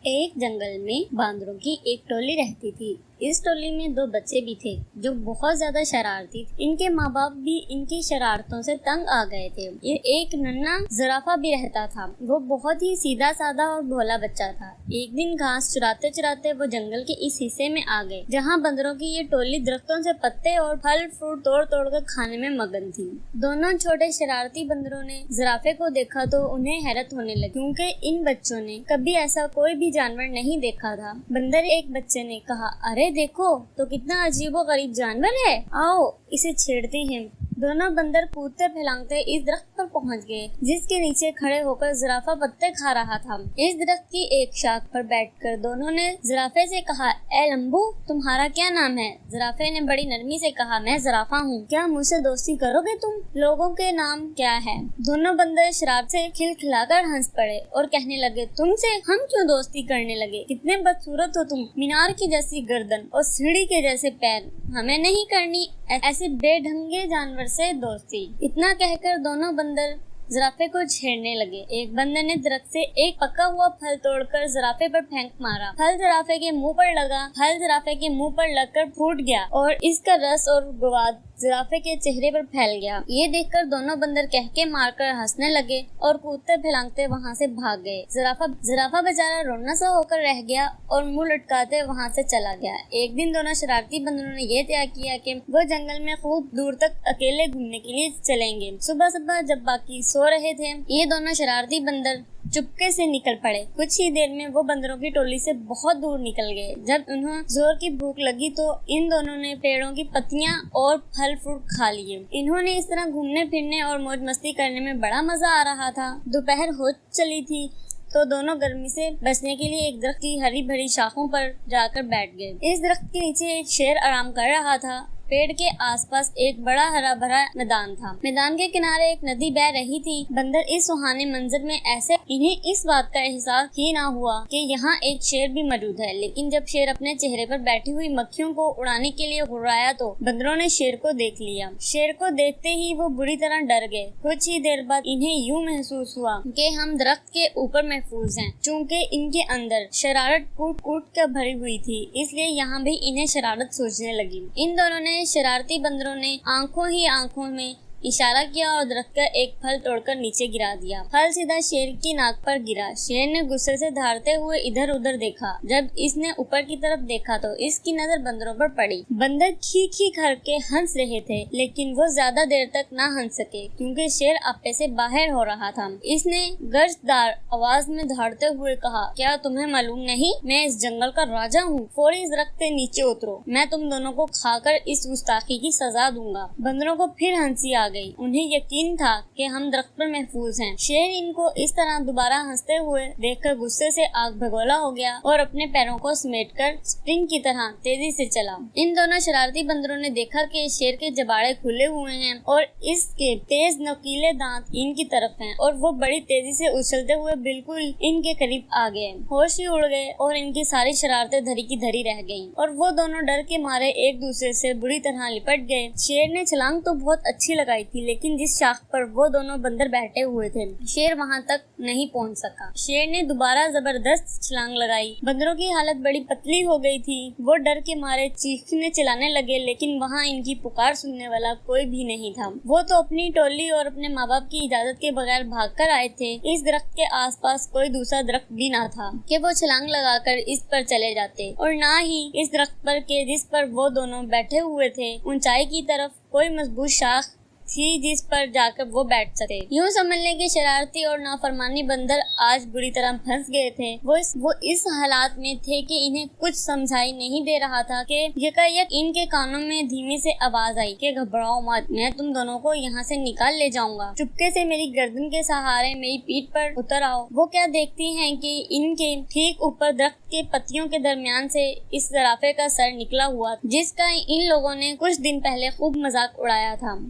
ایک جنگل میں باندروں کی ایک ٹولی رہتی تھی۔ اس ٹولی میں 2 بچے بھی تھے جو بہت زیادہ شرارتی تھے۔ ان کے ماں باپ بھی ان کی شرارتوں سے تنگ آ گئے تھے۔ یہ ایک ننھا زرافہ بھی رہتا تھا۔ وہ بہت ہی سیدھا سادہ اور بھولا بچہ تھا۔ ایک دن گھاس چراتے چراتے وہ جنگل کے اس حصے میں آ گئے جہاں بندروں کی یہ ٹولی درختوں سے پتے اور پھل فروٹ توڑ توڑ کر کھانے میں مگن تھی۔ دونوں چھوٹے شرارتی بندروں نے زرافے کو دیکھا تو انہیں حیرت ہونے لگی کیونکہ ان بچوں نے کبھی ایسا کوئی بھی جانور نہیں دیکھا تھا۔ بندر ایک بچے نے کہا، ارے دیکھو تو کتنا عجیب و غریب جانور ہے، آؤ اسے چھیڑتے ہیں۔ دونوں بندر کودتے پھلانگتے اس درخت پر پہنچ گئے جس کے نیچے کھڑے ہو کر زرافہ پتے کھا رہا تھا۔ اس درخت کی ایک شاخ پر بیٹھ کر دونوں نے زرافے سے کہا، اے لمبو تمہارا کیا نام ہے؟ زرافے نے بڑی نرمی سے کہا، میں زرافہ ہوں، کیا مجھ سے دوستی کرو گے تم؟ لوگوں کے نام کیا ہے؟ دونوں بندر شرارت سے کھلکھلا کر ہنس پڑے اور کہنے لگے، تم سے ہم کیوں دوستی کرنے لگے؟ کتنے بدصورت ہو تم، مینار کی جیسی گردن اور سیڑھی کے جیسے پیر، ہمیں نہیں کرنی ایسے بے ڈھنگے جانور سے دوستی۔ اتنا کہہ کر دونوں بندر زرافے کو چھیڑنے لگے۔ ایک بندر نے درخت سے ایک پکا ہوا پھل توڑ کر زرافے پر پھینک مارا۔ پھل زرافے کے منہ پر لگا، پھل زرافے کے منہ پر لگ کر پھوٹ گیا اور اس کا رس اور گواد زرافے کے چہرے پر پھیل گیا۔ یہ دیکھ کر دونوں بندر کہکے مار کر ہنسنے لگے اور کودتے پھلانگتے وہاں سے بھاگ گئے۔ زرافہ بیچارہ رونا سا ہو کر رہ گیا اور منہ لٹکاتے وہاں سے چلا گیا۔ ایک دن دونوں شرارتی بندروں نے یہ طے کیا کہ وہ جنگل میں خوب دور تک اکیلے گھومنے کے لیے چلیں گے۔ صبح جب باقی سو رہے تھے، یہ دونوں شرارتی بندر چپکے سے نکل پڑے۔ کچھ ہی دیر میں وہ بندروں کی ٹولی سے بہت دور نکل گئے۔ جب انہیں زور کی بھوک لگی تو ان دونوں نے پیڑوں کی پتیاں اور پھل فروٹ کھا لیے۔ انہوں نے اس طرح گھومنے پھرنے اور موج مستی کرنے میں بڑا مزہ آ رہا تھا۔ دوپہر ہو چلی تھی تو دونوں گرمی سے بچنے کے لیے ایک درخت کی ہری بھری شاخوں پر جا کر بیٹھ گئے۔ اس درخت کے نیچے ایک شیر آرام کر رہا تھا۔ پیڑ کے آس پاس ایک بڑا ہرا بھرا میدان تھا۔ میدان کے کنارے ایک ندی بہہ رہی تھی۔ بندر اس سہانے منظر میں ایسے انہیں اس بات کا احساس ہی نہ ہوا کہ یہاں ایک شیر بھی موجود ہے، لیکن جب شیر اپنے چہرے پر بیٹھی ہوئی مکھیوں کو اڑانے کے لیے ہرایا تو بندروں نے شیر کو دیکھ لیا۔ شیر کو دیکھتے ہی وہ بری طرح ڈر گئے۔ کچھ ہی دیر بعد انہیں یوں محسوس ہوا کہ ہم درخت کے اوپر محفوظ ہیں۔ چونکہ ان کے اندر شرارت کوٹ کوٹ کر بھری ہوئی تھی، اس لیے یہاں بھی انہیں شرارت سوچنے لگی۔ ان دونوں نے شرارتی بندروں نے آنکھوں میں اشارہ کیا اور درخت کا ایک پھل توڑ کر نیچے گرا دیا۔ پھل سیدھا شیر کی ناک پر گرا۔ شیر نے غصے سے دھاڑتے ہوئے ادھر ادھر دیکھا۔ جب اس نے اوپر کی طرف دیکھا تو اس کی نظر بندروں پر پڑی۔ بندر کھی کھی کر کے ہنس رہے تھے، لیکن وہ زیادہ دیر تک نہ ہنس سکے کیونکہ شیر آپے سے باہر ہو رہا تھا۔ اس نے گرجدار آواز میں دھاڑتے ہوئے کہا، کیا تمہیں معلوم نہیں میں اس جنگل کا راجا ہوں؟ فوری اس درخت سے نیچے اترو، میں تم دونوں کو کھا کر اس گستاخی کی سزا دوں گا۔ بندروں کو پھر ہنسی آ گئی۔ انہیں یقین تھا کہ ہم درخت پر محفوظ ہیں۔ شیر ان کو اس طرح دوبارہ ہنستے ہوئے دیکھ کر غصے سے آگ بھگولا ہو گیا اور اپنے پیروں کو سمیٹ کر اسپرنگ کی طرح تیزی سے چلا۔ ان دونوں شرارتی بندروں نے دیکھا کہ شیر کے جباڑے کھلے ہوئے ہیں اور اس کے تیز نوکیلے دانت ان کی طرف ہیں اور وہ بڑی تیزی سے اچھلتے ہوئے بالکل ان کے قریب آ گئے۔ ہوش ہی اڑ گئے اور ان کی ساری شرارتیں دھری کی دھری رہ گئیں اور وہ دونوں ڈر کے مارے ایک دوسرے سے بری طرح لپٹ گئے۔ شیر نے چھلانگ تو بہت اچھی لگائی تھی، لیکن جس شاخ پر وہ دونوں بندر بیٹھے ہوئے تھے شیر وہاں تک نہیں پہنچ سکا۔ شیر نے دوبارہ زبردست چھلانگ لگائی۔ بندروں کی حالت بڑی پتلی ہو گئی تھی۔ وہ ڈر کے مارے چیخنے چلانے لگے، لیکن وہاں ان کی پکار سننے والا کوئی بھی نہیں تھا۔ وہ تو اپنی ٹولی اور اپنے ماں باپ کی اجازت کے بغیر بھاگ کر آئے تھے۔ اس درخت کے آس پاس کوئی دوسرا درخت بھی نہ تھا کہ وہ چھلانگ لگا کر اس پر چلے جاتے، اور نہ ہی اس درخت پر کہ جس پر وہ دونوں بیٹھے ہوئے تھے اونچائی کی طرف کوئی مضبوط شاخ تھی جس پر جا کر وہ بیٹھ سکتے۔ یوں سمجھ لیں کہ شرارتی اور نافرمانی بندر آج بری طرح پھنس گئے تھے۔ وہ اس حالات میں تھے کہ انہیں کچھ سمجھائی نہیں دے رہا تھا کہ یکایک ان کے کانوں میں دھیمی سے آواز آئی کہ گھبراؤ مت، میں تم دونوں کو یہاں سے نکال لے جاؤں گا، چپکے سے میری گردن کے سہارے میری پیٹھ پر اتر آؤ۔ وہ کیا دیکھتی ہیں کہ ان کے ٹھیک اوپر درخت کے پتیوں کے درمیان سے اس زرافے کا سر نکلا ہوا جس کا ان لوگوں نے کچھ دن پہلے خوب مذاق اڑایا تھا۔